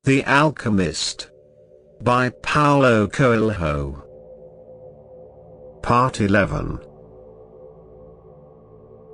The Alchemist by Paulo Coelho. Part 11.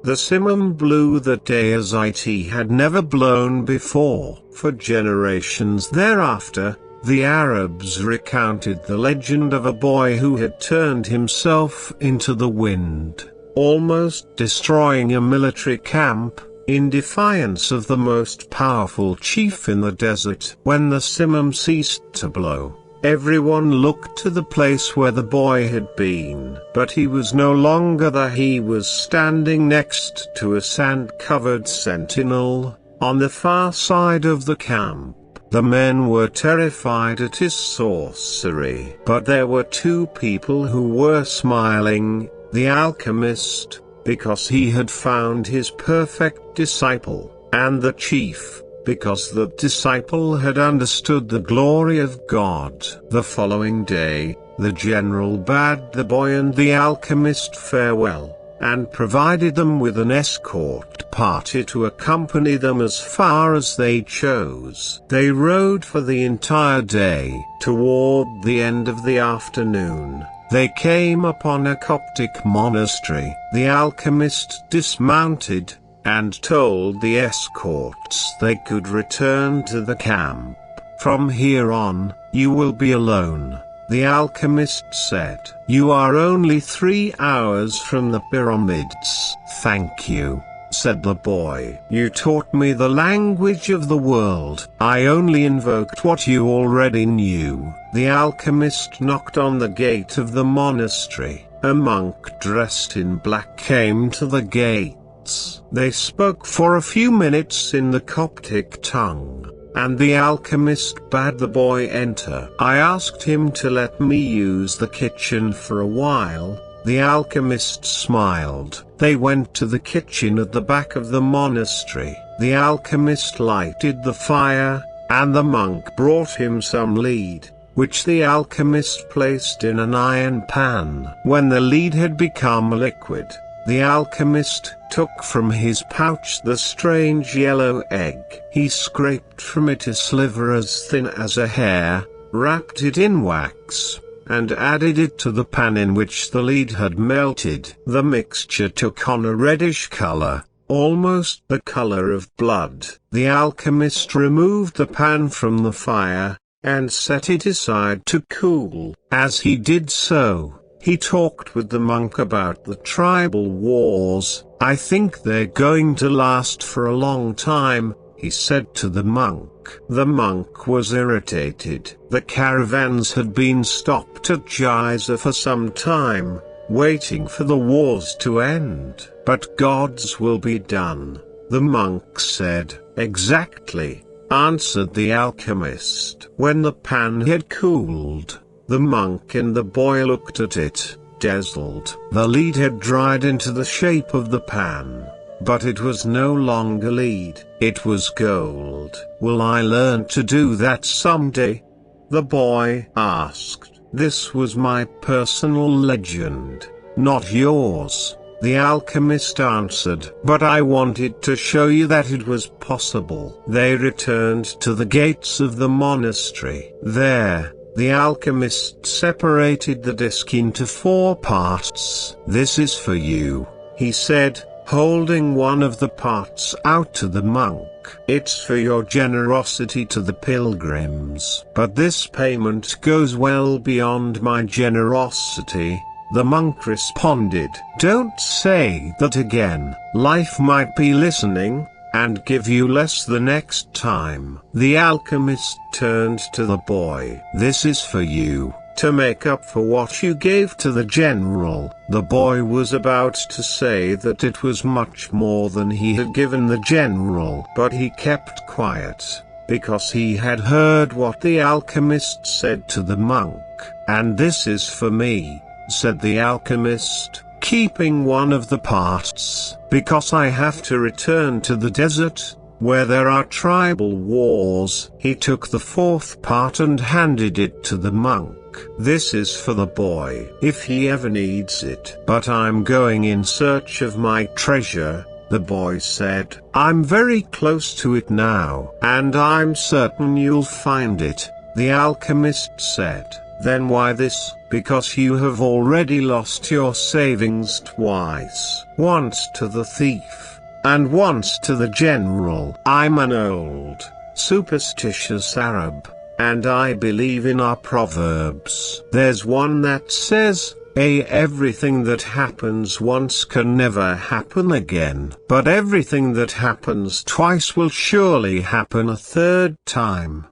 The simum blew that day as it had never blown before. For generations thereafter, the Arabs recounted the legend of a boy who had turned himself into the wind, almost destroying a military camp, in defiance of the most powerful chief in the desert. When the simum ceased to blow, everyone looked to the place where the boy had been. But he was no longer there. He was standing next to a sand-covered sentinel, on the far side of the camp. The men were terrified at his sorcery. But there were two people who were smiling: the alchemist, because he had found his perfect disciple, and the chief, because the disciple had understood the glory of God. The following day, the general bade the boy and the alchemist farewell, and provided them with an escort party to accompany them as far as they chose. They rode for the entire day. Toward the end of the afternoon, they came upon a Coptic monastery. The alchemist dismounted, and told the escorts they could return to the camp. "From here on, you will be alone," the alchemist said. "You are only 3 hours from the pyramids." "Thank you," said the boy. "You taught me the language of the world. I only invoked what you already knew." The alchemist knocked on the gate of the monastery. A monk dressed in black came to the gates. They spoke for a few minutes in the Coptic tongue, and the alchemist bade the boy enter. "I asked him to let me use the kitchen for a while." The alchemist smiled. They went to the kitchen at the back of the monastery. The alchemist lighted the fire, and the monk brought him some lead, which the alchemist placed in an iron pan. When the lead had become liquid, the alchemist took from his pouch the strange yellow egg. He scraped from it a sliver as thin as a hair, wrapped it in wax, and added it to the pan in which the lead had melted. The mixture took on a reddish color, almost the color of blood. The alchemist removed the pan from the fire, and set it aside to cool. As he did so, he talked with the monk about the tribal wars. "I think they're going to last for a long time," he said to the monk. The monk was irritated. The caravans had been stopped at Giza for some time, waiting for the wars to end. "But God's will be done," the monk said. "Exactly," answered the alchemist. When the pan had cooled, the monk and the boy looked at it, dazzled. The lead had dried into the shape of the pan, but it was no longer lead, it was gold. "Will I learn to do that someday?" the boy asked. "This was my personal legend, not yours," the alchemist answered. "But I wanted to show you that it was possible." They returned to the gates of the monastery. There, the alchemist separated the disc into 4 parts. "This is for you," he said, holding one of the parts out to the monk. "It's for your generosity to the pilgrims." "But this payment goes well beyond my generosity," the monk responded. "Don't say that again. Life might be listening, and give you less the next time." The alchemist turned to the boy. "This is for you, to make up for what you gave to the general." The boy was about to say that it was much more than he had given the general, but he kept quiet, because he had heard what the alchemist said to the monk. "And this is for me," said the alchemist, keeping one of the parts, "because I have to return to the desert, where there are tribal wars." He took the 4th part and handed it to the monk. "This is for the boy, if he ever needs it." "But I'm going in search of my treasure," The boy said, "I'm very close to it now, and I'm certain you'll find it." The alchemist said, "Then why this?" "Because you have already lost your savings twice. Once to the thief, and once to the general." I'm an old, superstitious Arab, and I believe in our proverbs. There's one that says, everything that happens once can never happen again, but everything that happens twice will surely happen a third time.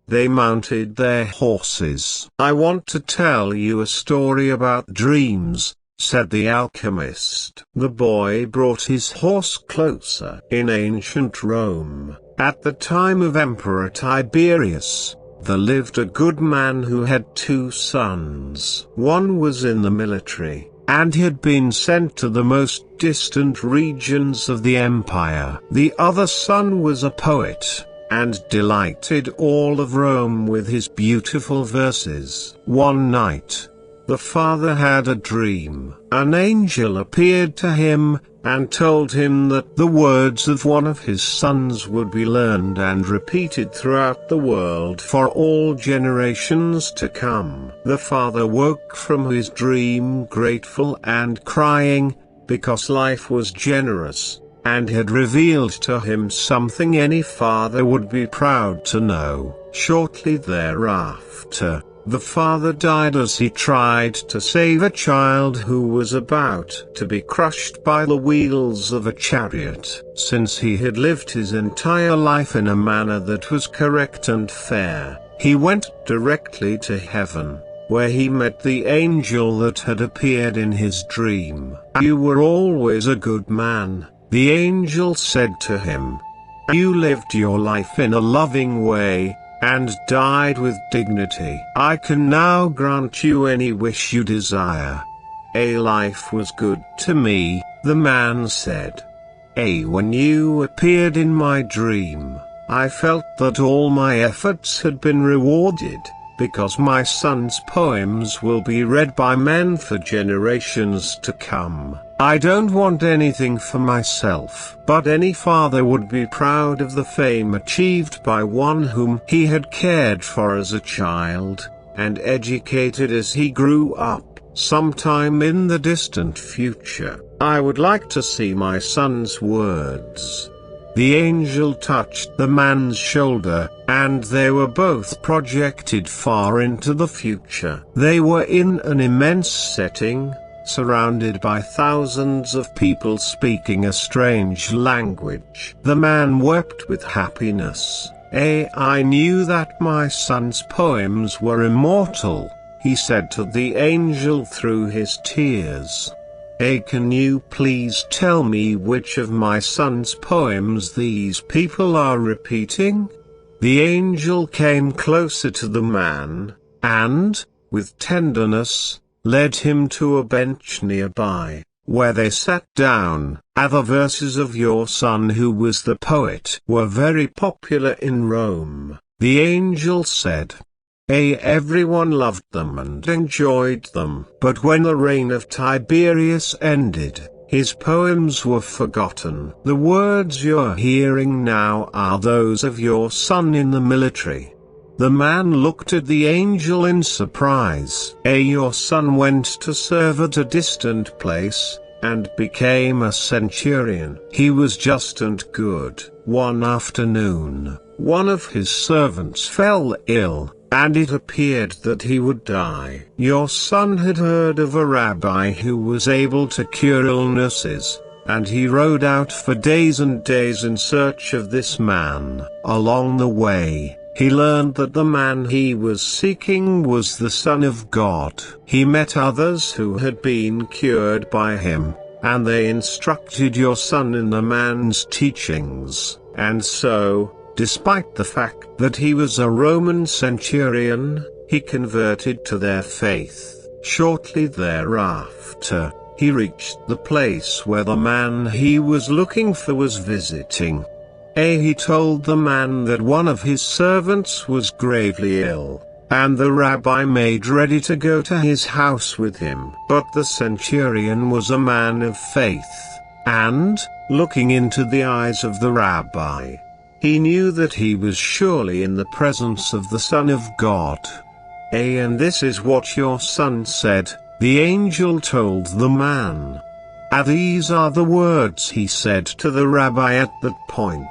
They mounted their horses. "I want to tell you a story about dreams," said the alchemist. The boy brought his horse closer. In ancient Rome, at the time of Emperor Tiberius, there lived a good man who had two sons. One was in the military, and had been sent to the most distant regions of the empire. The other son was a poet, and delighted all of Rome with his beautiful verses. One night, the father had a dream. An angel appeared to him, and told him that the words of one of his sons would be learned and repeated throughout the world for all generations to come. The father woke from his dream grateful and crying, because life was generous, and had revealed to him something any father would be proud to know. Shortly thereafter, the father died as he tried to save a child who was about to be crushed by the wheels of a chariot. Since he had lived his entire life in a manner that was correct and fair, he went directly to heaven, where he met the angel that had appeared in his dream. "You were always a good man," the angel said to him. "You lived your life in a loving way, and died with dignity. I can now grant you any wish you desire." "Life was good to me," the man said. "When you appeared in my dream, I felt that all my efforts had been rewarded, because my son's poems will be read by men for generations to come. I don't want anything for myself, but any father would be proud of the fame achieved by one whom he had cared for as a child, and educated as he grew up. Sometime in the distant future, I would like to see my son's words." The angel touched the man's shoulder, and they were both projected far into the future. They were in an immense setting, surrounded by thousands of people speaking a strange language. The man wept with happiness. "I knew that my son's poems were immortal," he said to the angel through his tears. "Can you please tell me which of my son's poems these people are repeating?" The angel came closer to the man, and, with tenderness, led him to a bench nearby, where they sat down. "The verses of your son who was the poet were very popular in Rome," the angel said. Everyone loved them and enjoyed them. But when the reign of Tiberius ended, his poems were forgotten. The words you're hearing now are those of your son in the military." The man looked at the angel in surprise. "Your son went to serve at a distant place, and became a centurion. He was just and good. One afternoon, one of his servants fell ill, and it appeared that he would die. Your son had heard of a rabbi who was able to cure illnesses, and he rode out for days and days in search of this man. Along the way, he learned that the man he was seeking was the Son of God. He met others who had been cured by him, and they instructed your son in the man's teachings, and so, despite the fact that he was a Roman centurion, he converted to their faith. Shortly thereafter, he reached the place where the man he was looking for was visiting. He told the man that one of his servants was gravely ill, and the rabbi made ready to go to his house with him. But the centurion was a man of faith, and, looking into the eyes of the rabbi, he knew that he was surely in the presence of the Son of God. And this is what your son said, the angel told the man. These are the words he said to the rabbi at that point,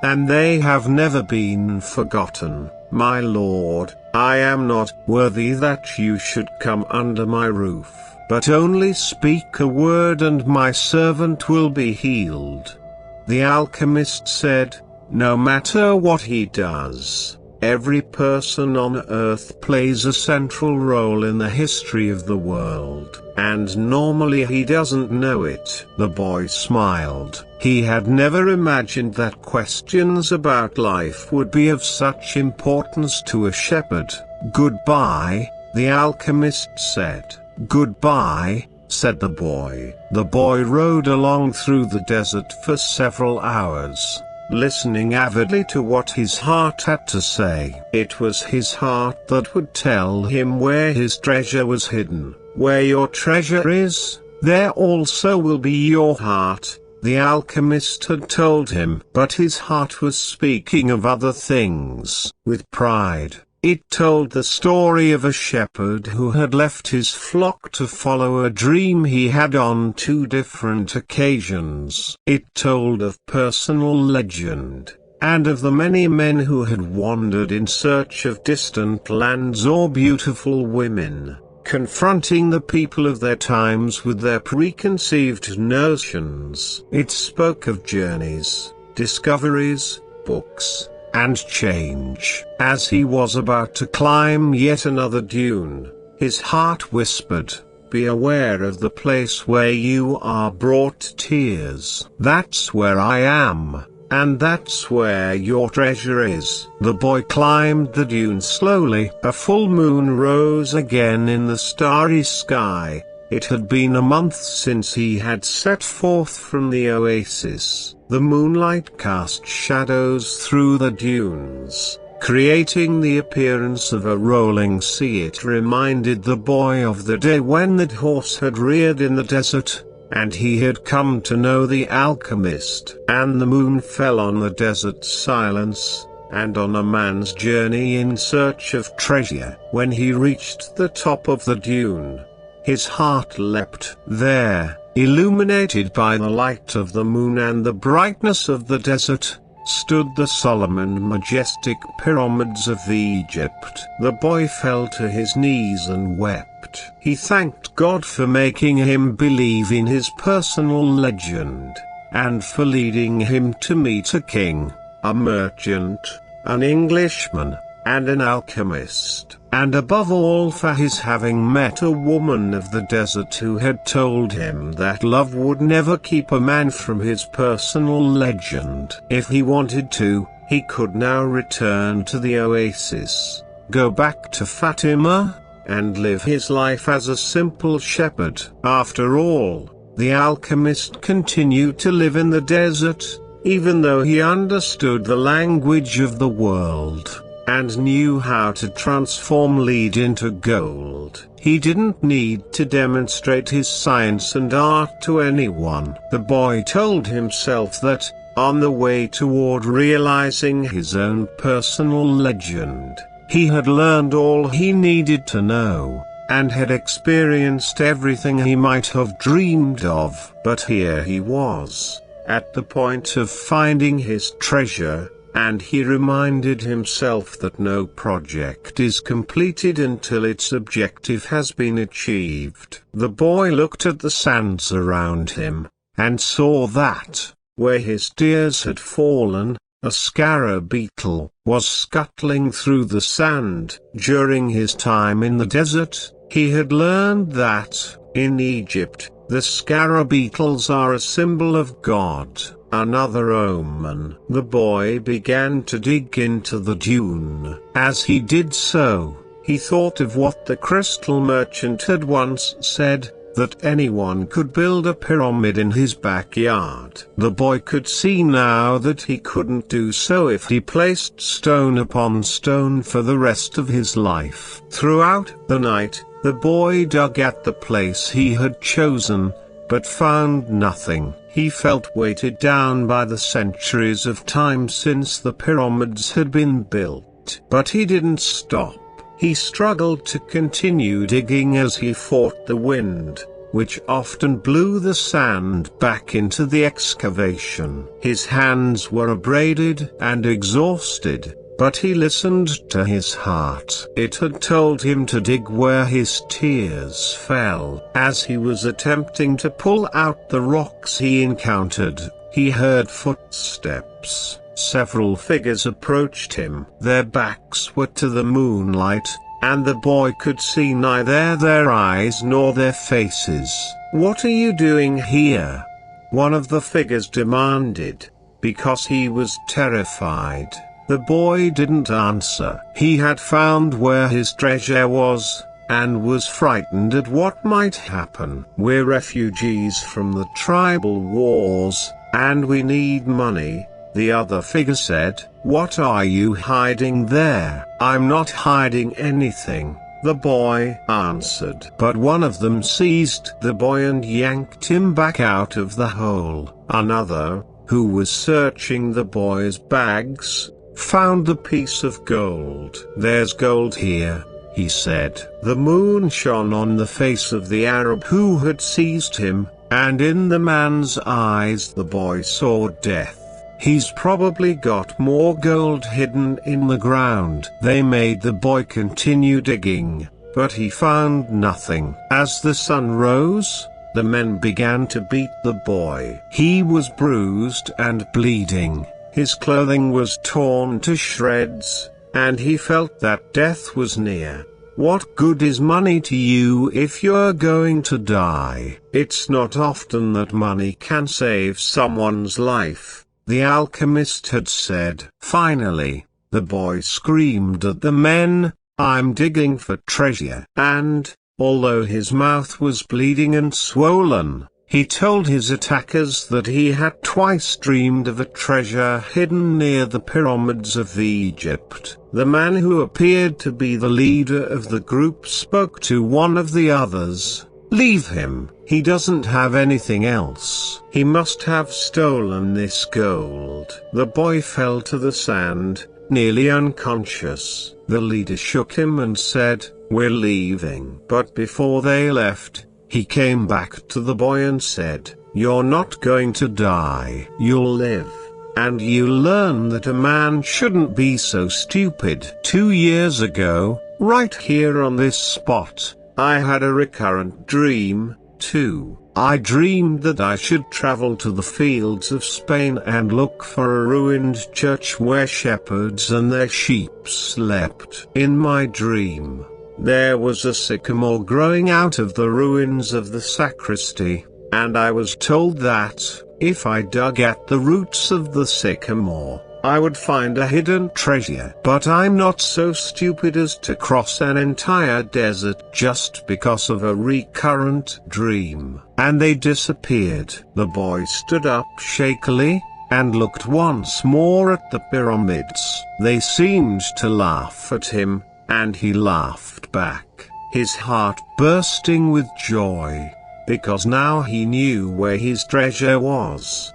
and they have never been forgotten. My Lord, I am not worthy that you should come under my roof, but only speak a word and my servant will be healed. The alchemist said, no matter what he does, every person on earth plays a central role in the history of the world, and normally he doesn't know it. The boy smiled. He had never imagined that questions about life would be of such importance to a shepherd. Goodbye, the alchemist said. Goodbye, said the boy. The boy rode along through the desert for several hours, listening avidly to what his heart had to say. It was his heart that would tell him where his treasure was hidden. Where your treasure is, there also will be your heart, the alchemist had told him. But his heart was speaking of other things. With pride, it told the story of a shepherd who had left his flock to follow a dream he had on 2 different occasions. It told of personal legend, and of the many men who had wandered in search of distant lands or beautiful women, confronting the people of their times with their preconceived notions. It spoke of journeys, discoveries, books, and change. As he was about to climb yet another dune, his heart whispered, be aware of the place where you are brought tears. That's where I am, and that's where your treasure is. The boy climbed the dune slowly. A full moon rose again in the starry sky. It had been a month since he had set forth from the oasis. The moonlight cast shadows through the dunes, creating the appearance of a rolling sea. It reminded the boy of the day when that horse had reared in the desert, and he had come to know the alchemist. And the moon fell on the desert silence, and on a man's journey in search of treasure. When he reached the top of the dune, his heart leapt. There, illuminated by the light of the moon and the brightness of the desert, stood the solemn and majestic pyramids of Egypt. The boy fell to his knees and wept. He thanked God for making him believe in his personal legend, and for leading him to meet a king, a merchant, an Englishman, and an alchemist, and above all for his having met a woman of the desert who had told him that love would never keep a man from his personal legend. If he wanted to, he could now return to the oasis, go back to Fatima, and live his life as a simple shepherd. After all, the alchemist continued to live in the desert, even though he understood the language of the world, and knew how to transform lead into gold. He didn't need to demonstrate his science and art to anyone. The boy told himself that, on the way toward realizing his own personal legend, he had learned all he needed to know, and had experienced everything he might have dreamed of. But here he was, at the point of finding his treasure, and he reminded himself that no project is completed until its objective has been achieved. The boy looked at the sands around him, and saw that, where his tears had fallen, a scarab beetle was scuttling through the sand. During his time in the desert, he had learned that, in Egypt, the scarab beetles are a symbol of God. Another omen. The boy began to dig into the dune. As he did so, he thought of what the crystal merchant had once said, that anyone could build a pyramid in his backyard. The boy could see now that he couldn't do so if he placed stone upon stone for the rest of his life. Throughout the night, the boy dug at the place he had chosen, but found nothing. He felt weighted down by the centuries of time since the pyramids had been built. But he didn't stop. He struggled to continue digging as he fought the wind, which often blew the sand back into the excavation. His hands were abraded and exhausted, but he listened to his heart. It had told him to dig where his tears fell. As he was attempting to pull out the rocks he encountered, he heard footsteps. Several figures approached him. Their backs were to the moonlight, and the boy could see neither their eyes nor their faces. "What are you doing here?" one of the figures demanded, because he was terrified. The boy didn't answer. He had found where his treasure was, and was frightened at what might happen. "We're refugees from the tribal wars, and we need money," the other figure said. "What are you hiding there?" "I'm not hiding anything," the boy answered. But one of them seized the boy and yanked him back out of the hole. Another, who was searching the boy's bags, found the piece of gold. "There's gold here," he said. The moon shone on the face of the Arab who had seized him, and in the man's eyes the boy saw death. "He's probably got more gold hidden in the ground." They made the boy continue digging, but he found nothing. As the sun rose, the men began to beat the boy. He was bruised and bleeding. His clothing was torn to shreds, and he felt that death was near. "What good is money to you if you're going to die?" It's not often that money can save someone's life, the alchemist had said. Finally, the boy screamed at the men, "I'm digging for treasure." And, although his mouth was bleeding and swollen, he told his attackers that he had twice dreamed of a treasure hidden near the pyramids of Egypt. The man who appeared to be the leader of the group spoke to one of the others. "Leave him, he doesn't have anything else. He must have stolen this gold." The boy fell to the sand, nearly unconscious. The leader shook him and said, "We're leaving." But before they left, he came back to the boy and said, "You're not going to die. You'll live. And you'll learn that a man shouldn't be so stupid." 2 years ago, right here on this spot, I had a recurrent dream, too. I dreamed that I should travel to the fields of Spain and look for a ruined church where shepherds and their sheep slept. In my dream, there was a sycamore growing out of the ruins of the sacristy, and I was told that, if I dug at the roots of the sycamore, I would find a hidden treasure. But I'm not so stupid as to cross an entire desert just because of a recurrent dream. And they disappeared. The boy stood up shakily, and looked once more at the pyramids. They seemed to laugh at him, and he laughed back, his heart bursting with joy, because now he knew where his treasure was.